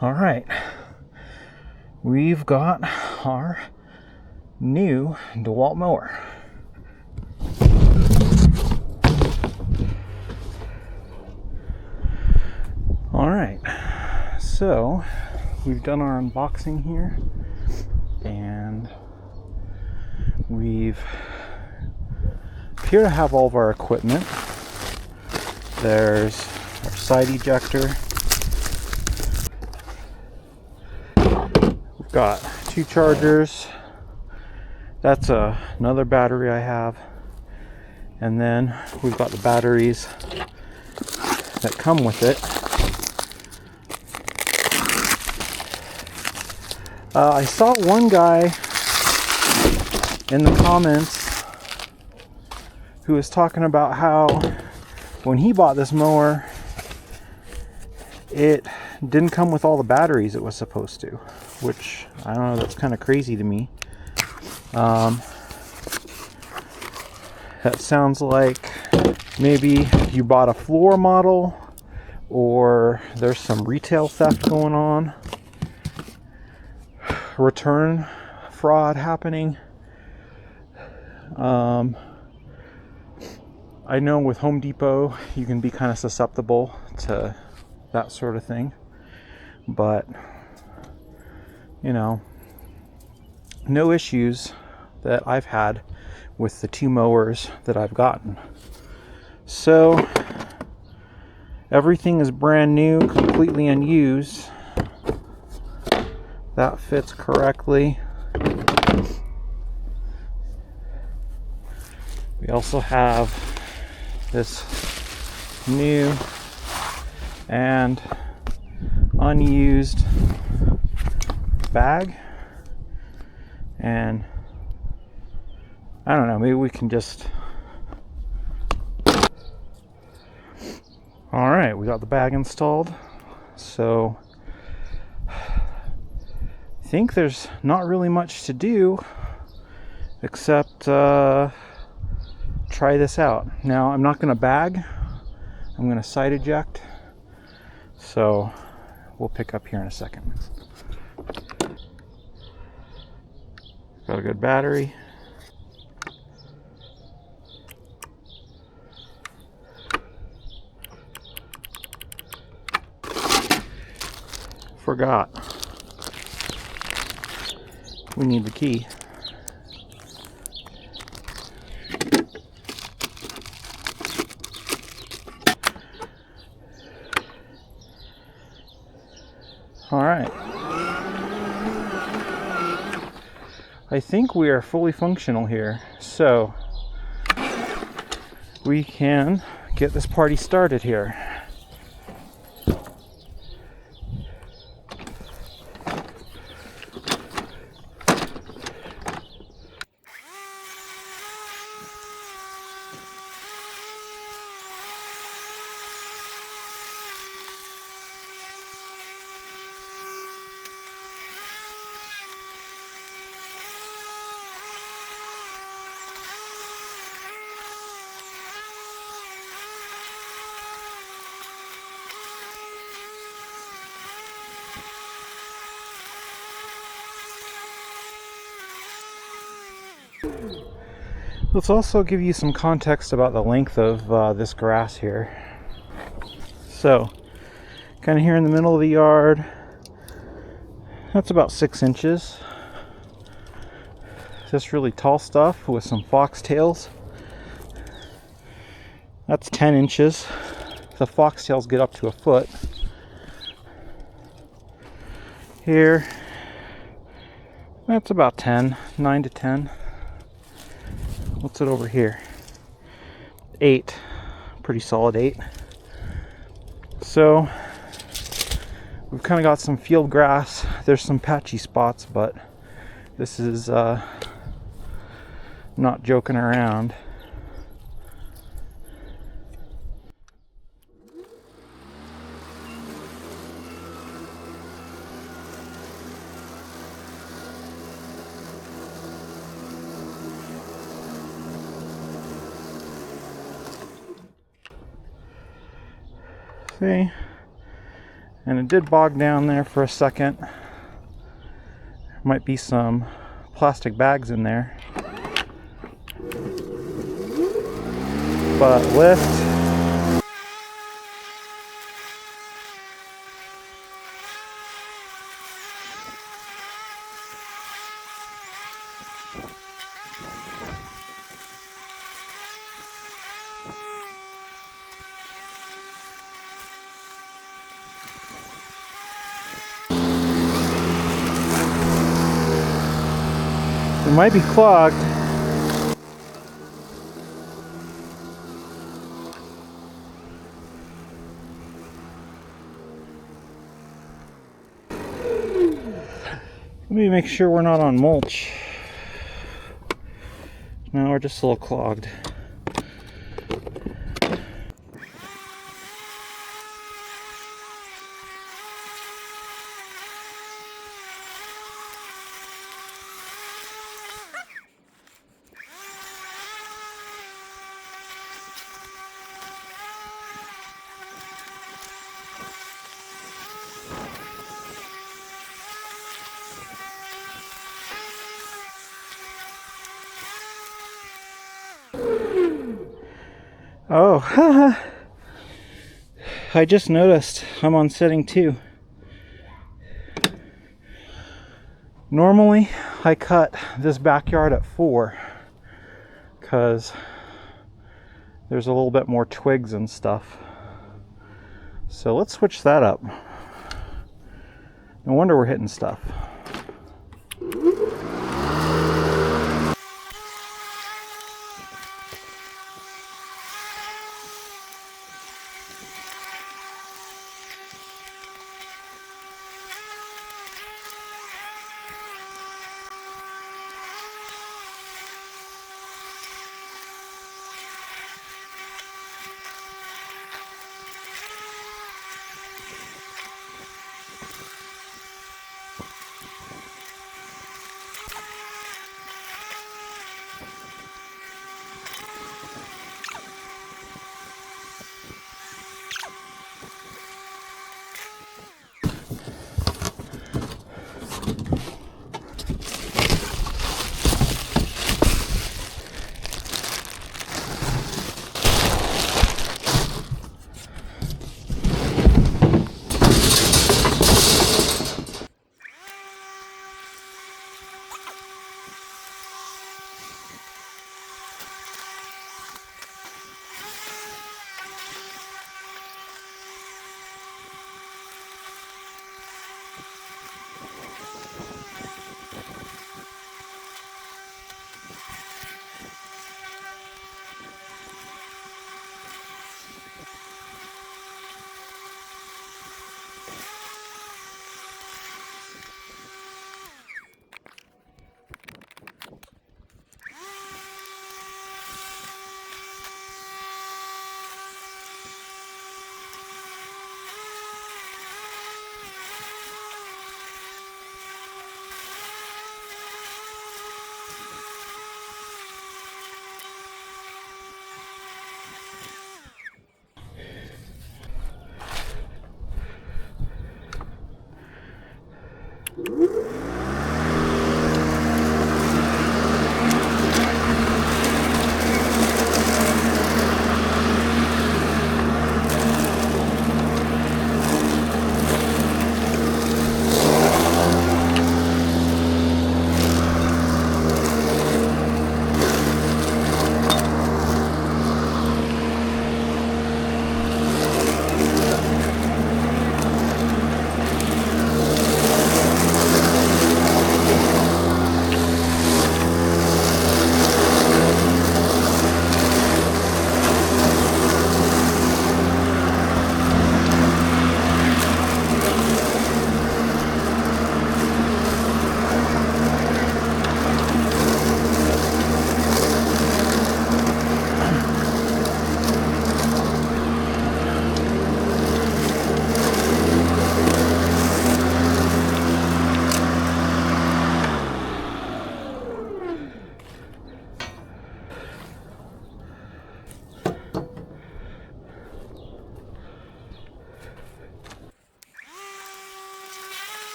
All right, we've got our new DeWalt mower. All right, so we've done our unboxing here, and we've appear to have all of our equipment. There's our side ejector. We've got 2 chargers. That's another battery I have. And then we've got the batteries that come with it. I saw one guy in the comments who was talking about how when he bought this mower, it didn't come with all the batteries it was supposed to, which I don't know, that's kind of crazy to me. That sounds like maybe you bought a floor model, or there's some retail theft going on, return fraud happening. I know with Home Depot you can be kind of susceptible to that sort of thing, but you know, no issues that I've had with the 2 mowers that I've gotten. So everything is brand new, completely unused. That fits correctly. We also have this new and unused bag, and I don't know, maybe we can just... All right, we got the bag installed, so I think there's not really much to do except try this out. Now, I'm not going to bag, I'm going to side eject, so we'll pick up here in a second. Got a good battery. Forgot. We need the key. All right. I think we are fully functional here, so we can get this party started here. Let's also give you some context about the length of this grass here. So, kind of here in the middle of the yard, that's about 6 inches. This really tall stuff with some foxtails, that's 10 inches. The foxtails get up to a foot. Here, that's about 10, 9 to 10. What's it over here? 8, pretty solid 8. So we've kind of got some field grass. There's some patchy spots, but this is not joking around. See? And it did bog down there for a second. Might be some plastic bags in there. But lift. It might be clogged. Let me make sure we're not on mulch. No, we're just a little clogged. Oh, I just noticed I'm on setting 2. Normally, I cut this backyard at 4 because there's a little bit more twigs and stuff. So let's switch that up. No wonder we're hitting stuff.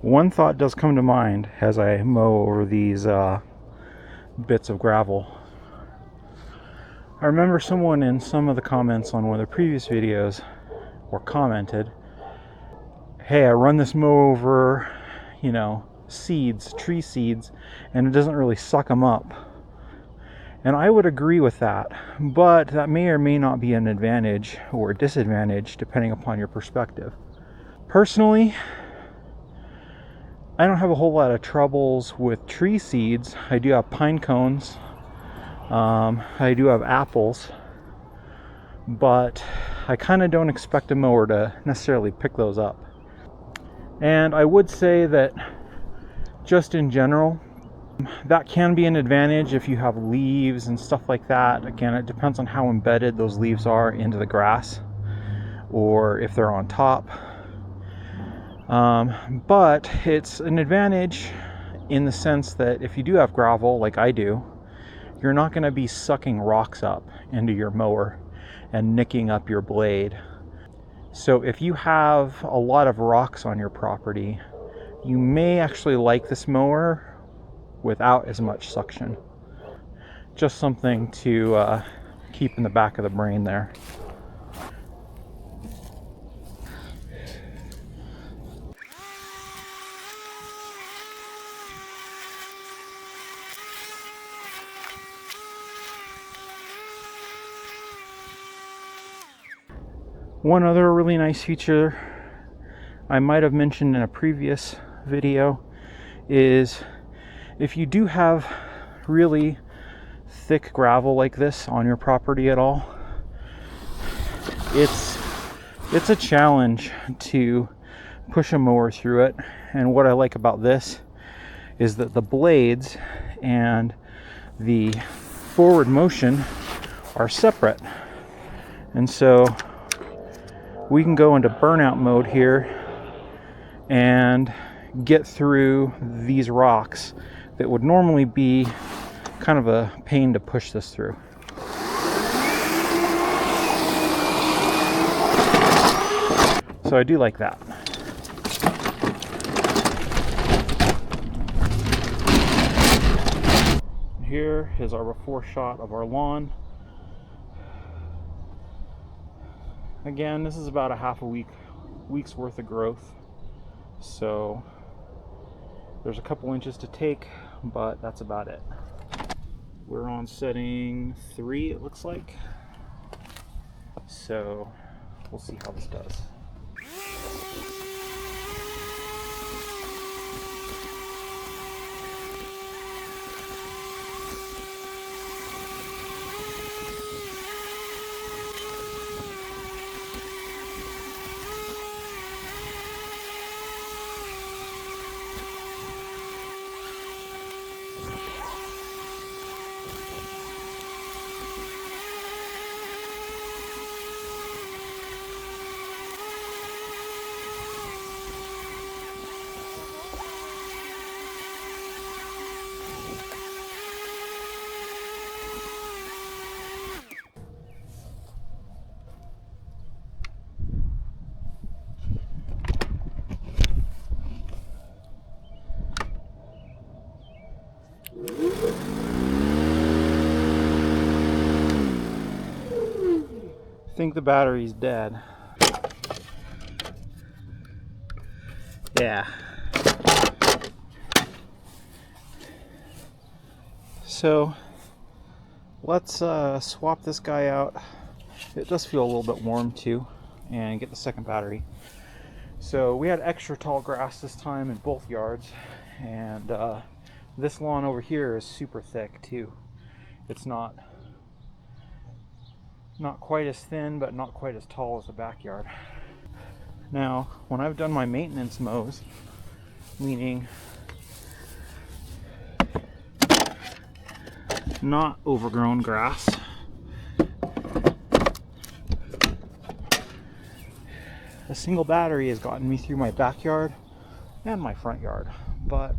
One thought does come to mind as I mow over these bits of gravel. I remember someone in some of the comments on one of the previous videos or commented, hey, I run this mow over, you know, seeds, tree seeds, and it doesn't really suck them up. And I would agree with that, but that may or may not be an advantage or a disadvantage depending upon your perspective. Personally, I don't have a whole lot of troubles with tree seeds. I do have pine cones, I do have apples, but I kind of don't expect a mower to necessarily pick those up. And I would say that just in general, that can be an advantage if you have leaves and stuff like that. Again, it depends on how embedded those leaves are into the grass or if they're on top. But it's an advantage in the sense that if you do have gravel like I do, you're not going to be sucking rocks up into your mower and nicking up your blade. So if you have a lot of rocks on your property, you may actually like this mower without as much suction. Just something to keep in the back of the brain there. One other really nice feature I might have mentioned in a previous video is if you do have really thick gravel like this on your property at all, it's a challenge to push a mower through it. And what I like about this is that the blades and the forward motion are separate, and so we can go into burnout mode here and get through these rocks that would normally be kind of a pain to push this through. So I do like that. Here is our before shot of our lawn. Again, this is about a half a week's worth of growth. So there's a couple inches to take, but that's about it. We're on setting 3, it looks like. So we'll see how this does. I think the battery's dead. Yeah. So let's swap this guy out. It does feel a little bit warm too, and get the second battery. So we had extra tall grass this time in both yards, and this lawn over here is super thick too. It's not quite as thin, but not quite as tall as the backyard. Now, when I've done my maintenance mows, meaning not overgrown grass, a single battery has gotten me through my backyard and my front yard, but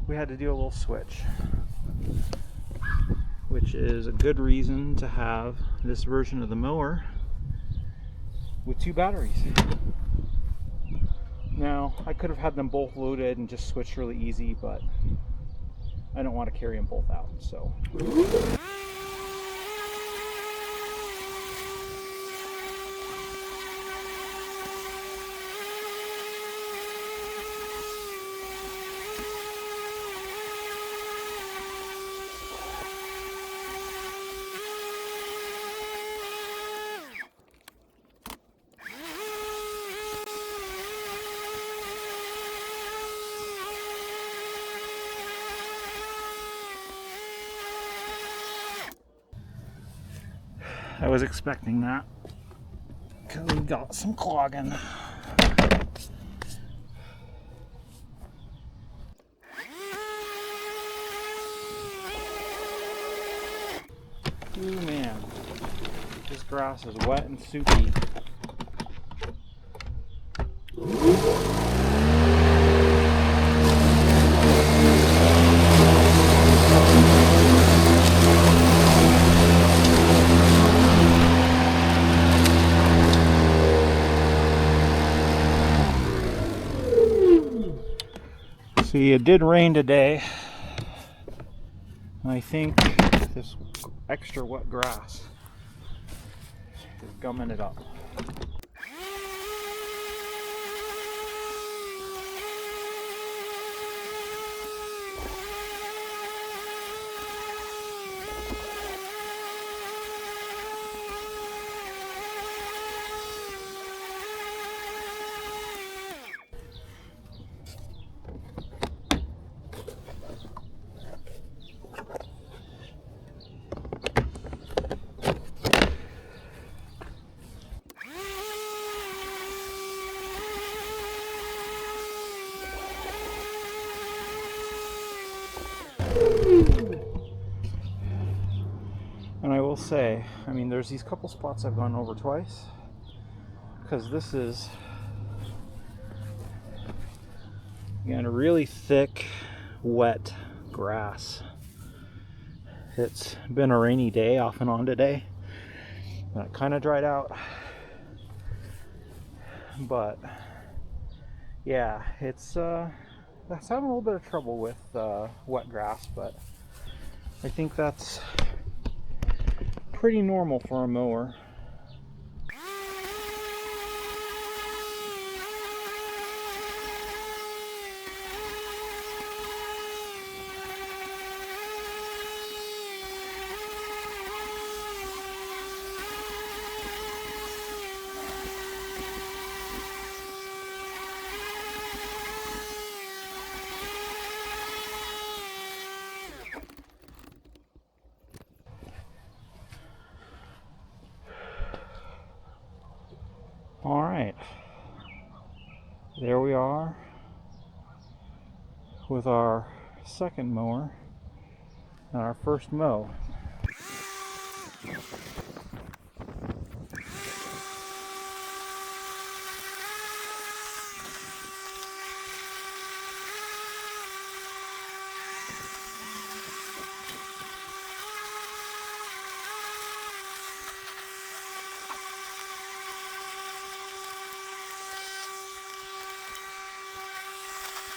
we had to do a little switch, which is a good reason to have this version of the mower with 2 batteries. Now, I could have had them both loaded and just switched really easy, but I don't want to carry them both out, so. I was expecting that because we got some clogging. Ooh man, this grass is wet and soupy. See, it did rain today, and I think this extra wet grass is gumming it up. And I will say, I mean, there's these couple spots I've gone over twice, because this is, again, a really thick, wet grass. It's been a rainy day off and on today. It kind of dried out, but yeah, it's that's having a little bit of trouble with wet grass, but I think that's pretty normal for a mower. All right, there we are with our second mower and our first mow.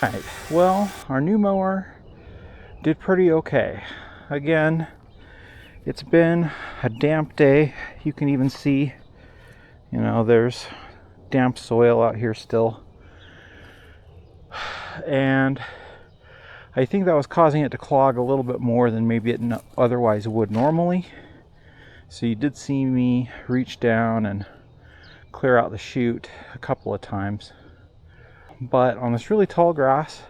Alright, well, our new mower did pretty okay. Again, it's been a damp day. You can even see, you know, there's damp soil out here still. And I think that was causing it to clog a little bit more than maybe it otherwise would normally. So you did see me reach down and clear out the chute a couple of times. But on this really tall grass,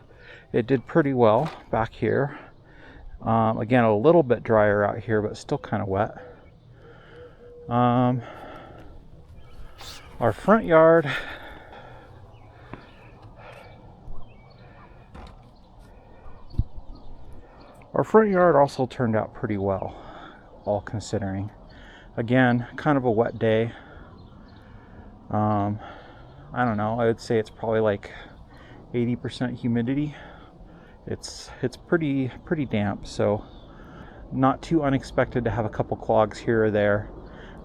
it did pretty well back here. Again, a little bit drier out here, but still kind of wet. Our front yard, also turned out pretty well, all considering. Again, kind of a wet day. I don't know, I would say it's probably like 80% humidity. It's pretty damp, so not too unexpected to have a couple clogs here or there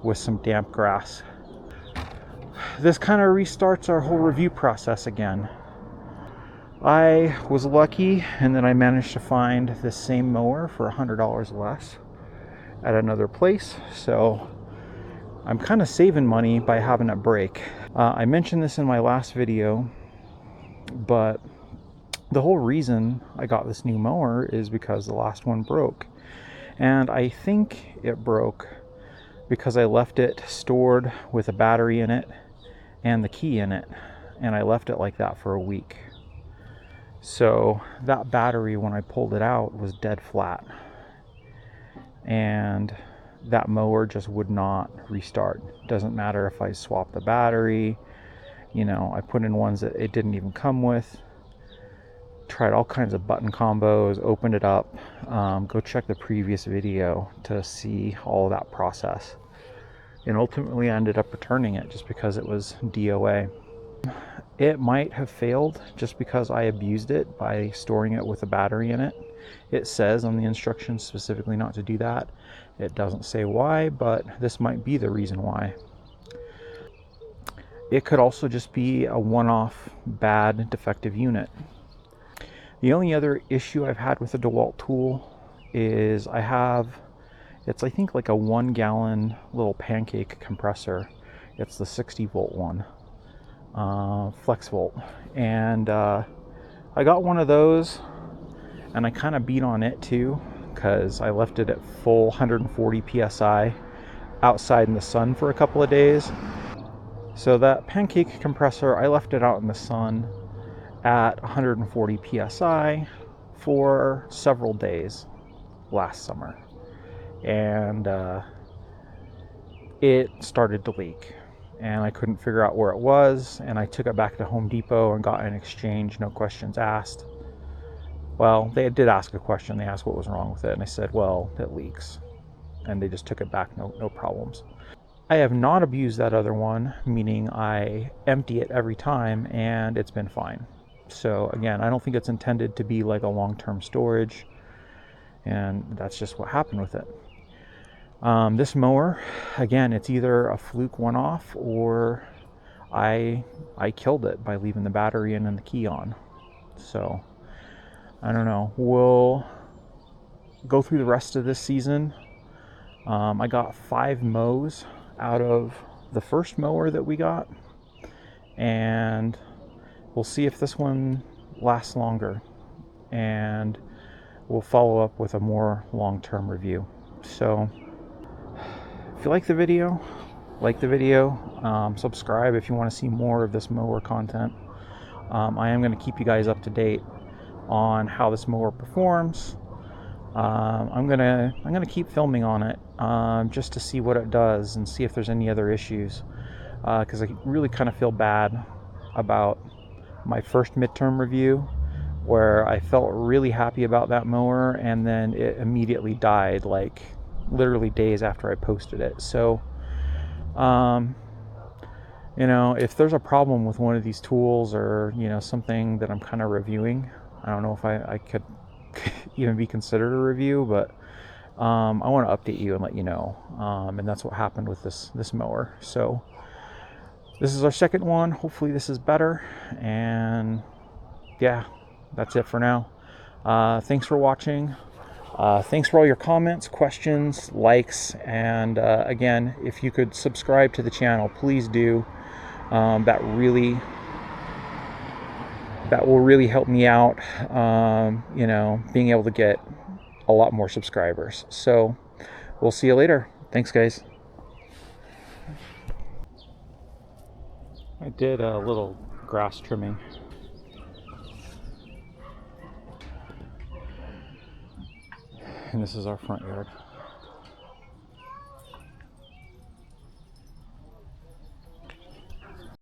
with some damp grass. this kind of restarts our whole review process again. I was lucky, and then I managed to find this same mower for $100 less at another place, so I'm kind of saving money by having it break. I mentioned this in my last video, but the whole reason I got this new mower is because the last one broke. And I think it broke because I left it stored with a battery in it and the key in it, and I left it like that for a week. So that battery, when I pulled it out, was dead flat, and that mower just would not restart. Doesn't matter if I swap the battery, you know, I put in ones that it didn't even come with, tried all kinds of button combos, opened it up. Go check the previous video to see all of that process, and ultimately I ended up returning it just because it was DOA. It might have failed just because I abused it by storing it with a battery in it. It says on the instructions specifically not to do that. It doesn't say why, but this might be the reason why. It could also just be a one-off bad defective unit. The only other issue I've had with the DeWalt tool is it's I think like a 1 gallon little pancake compressor. It's the 60 volt one. Flex volt, and I got one of those, and I kind of beat on it too because I left it at full 140 psi outside in the sun for a couple of days. So that pancake compressor, I left it out in the sun at 140 psi for several days last summer, and it started to leak. And I couldn't figure out where it was, and I took it back to Home Depot and got an exchange, no questions asked. Well, they did ask a question. They asked what was wrong with it, and I said, well, it leaks. And they just took it back, no problems. I have not abused that other one, meaning I empty it every time, and it's been fine. So again, I don't think it's intended to be like a long-term storage, and that's just what happened with it. This mower, again, it's either a fluke one-off or I killed it by leaving the battery in and the key on. So I don't know. We'll go through the rest of this season. I got 5 mows out of the first mower that we got, and we'll see if this one lasts longer, and we'll follow up with a more long-term review. So if you like the video, subscribe if you want to see more of this mower content. I am going to keep you guys up to date on how this mower performs. I'm gonna keep filming on it just to see what it does and see if there's any other issues, because I really kind of feel bad about my first midterm review where I felt really happy about that mower, and then it immediately died like literally days after I posted it. So you know, if there's a problem with one of these tools, or you know, something that I'm kind of reviewing, I don't know if I could even be considered a review, but I want to update you and let you know, and that's what happened with this mower. So this is our second one. Hopefully this is better, and yeah, that's it for now. Thanks for watching. Thanks for all your comments, questions, likes, and again, if you could subscribe to the channel, please do. That will really help me out, you know, being able to get a lot more subscribers. So we'll see you later. Thanks, guys. I did a little grass trimming. And this is our front yard.